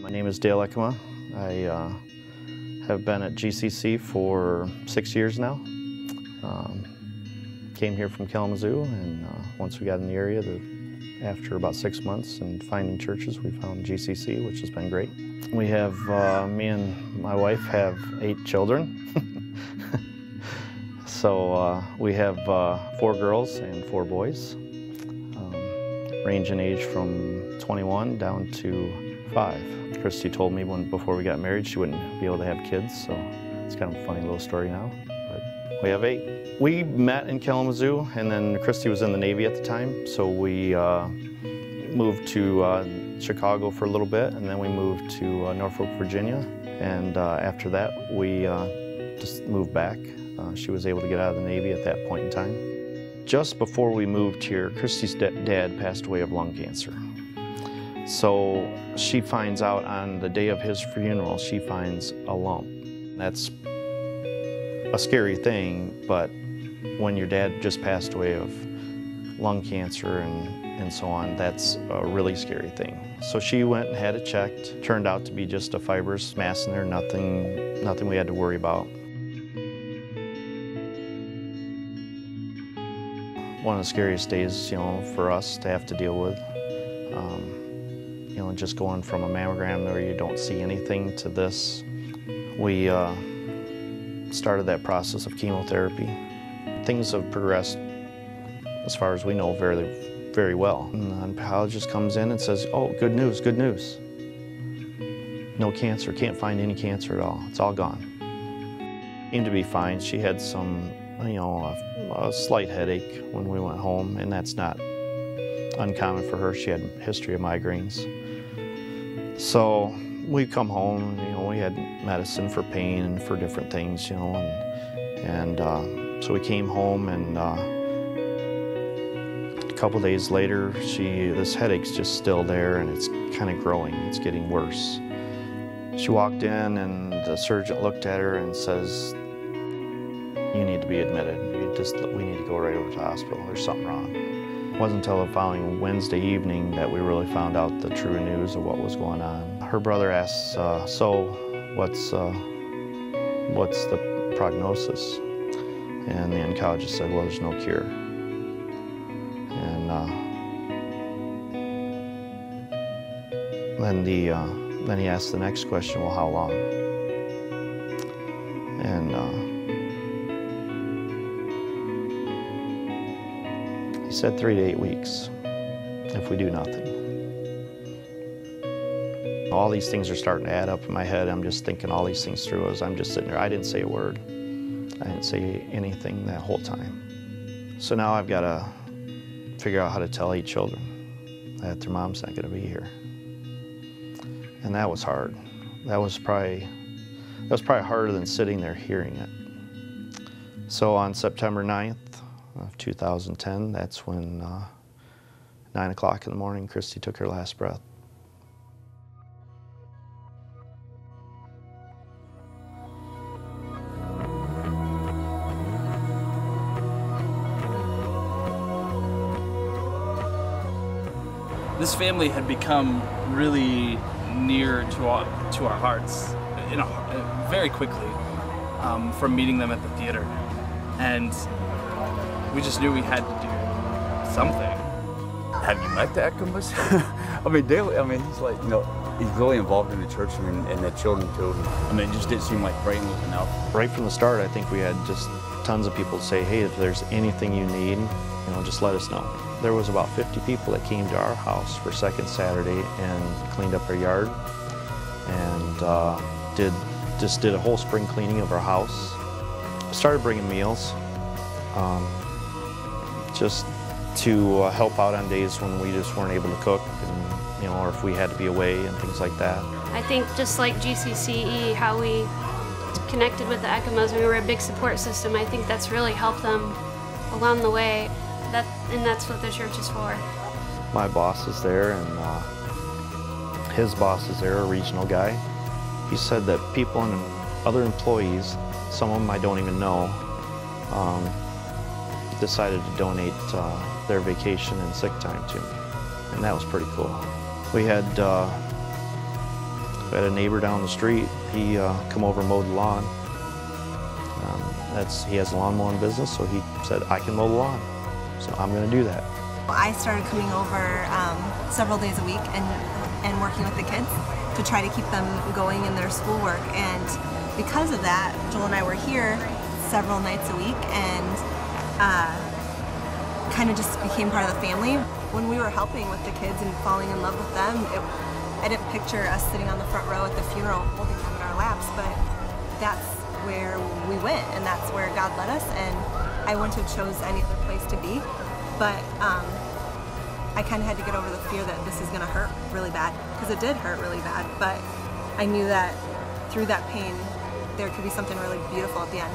My name is Dale Ekemas. I have been at GCC for 6 years now. Came here from Kalamazoo, and once we got in the area, after about 6 months and finding churches, we found GCC, which has been great. We have, me and my wife have 8 children. So we have 4 girls and 4 boys, range in age from 21 down to 5. Christy told me before we got married she wouldn't be able to have kids, so it's kind of a funny little story now. But we have 8. We met in Kalamazoo, and then Christy was in the Navy at the time, so we moved to Chicago for a little bit, and then we moved to Norfolk, Virginia, and after that we just moved back. She was able to get out of the Navy at that point in time. Just before we moved here, Christy's dad passed away of lung cancer. So she finds out on the day of his funeral, she finds a lump. That's a scary thing, but when your dad just passed away of lung cancer and so on, that's a really scary thing. So she went and had it checked. Turned out to be just a fibrous mass in there, nothing we had to worry about. One of the scariest days, for us to have to deal with. Just going from a mammogram where you don't see anything to this. We started that process of chemotherapy. Things have progressed, as far as we know, very, very well. And the oncologist comes in and says, "Oh, good news, good news. No cancer, can't find any cancer at all. It's all gone." Seemed to be fine. She had some, a slight headache when we went home, and that's not uncommon for her. She had a history of migraines. So we come home, we had medicine for pain and for different things, and so we came home, and a couple days later, this headache's just still there, and it's kind of growing. It's getting worse. She walked in, and the surgeon looked at her and says, "You need to be admitted. We need to go right over to the hospital. There's something wrong." It wasn't until the following Wednesday evening that we really found out the true news of what was going on. Her brother asked, "So, what's the prognosis?" And the oncologist said, "Well, there's no cure." And then he asked the next question, "Well, how long?" And he said 3 to 8 weeks if we do nothing. All these things are starting to add up in my head. I'm just thinking all these things through as I'm just sitting there. I didn't say a word. I didn't say anything that whole time. So now I've got to figure out how to tell 8 children that their mom's not going to be here. And that was hard. That was probably harder than sitting there hearing it. So on September 9th of 2010, that's when 9 o'clock in the morning, Christy took her last breath. This family had become really near to our hearts very quickly from meeting them at the theater. And we just knew we had to do something. Have you met the Ekemas? I mean, daily, he's like, he's really involved in the church and the children too. It just didn't seem like praying was enough. Right from the start, I think we had just tons of people say, "Hey, if there's anything you need, just let us know." There was about 50 people that came to our house for Second Saturday and cleaned up our yard, and did a whole spring cleaning of our house. Started bringing meals, just to help out on days when we just weren't able to cook, and or if we had to be away and things like that. I think just like GCCE, how we connected with the Ekemas, we were a big support system. I think that's really helped them along the way. And that's what the church is for. My boss is there, and his boss is there, a regional guy. He said that people and other employees, some of them I don't even know, decided to donate their vacation and sick time to me, and that was pretty cool. We had We had a neighbor down the street. He come over and mowed the lawn. He has a lawn mowing business, so he said, I can mow the lawn, so I'm going to do that. I started coming over several days a week and working with the kids to try to keep them going in their schoolwork. And because of that, Joel and I were here several nights a week and kind of just became part of the family. When we were helping with the kids and falling in love with them, I didn't picture us sitting on the front row at the funeral holding them in our laps, but that's where we went and that's where God led us, and I wouldn't have chose any other place to be. But I kind of had to get over the fear that this is going to hurt really bad, because it did hurt really bad, but I knew that through that pain there could be something really beautiful at the end.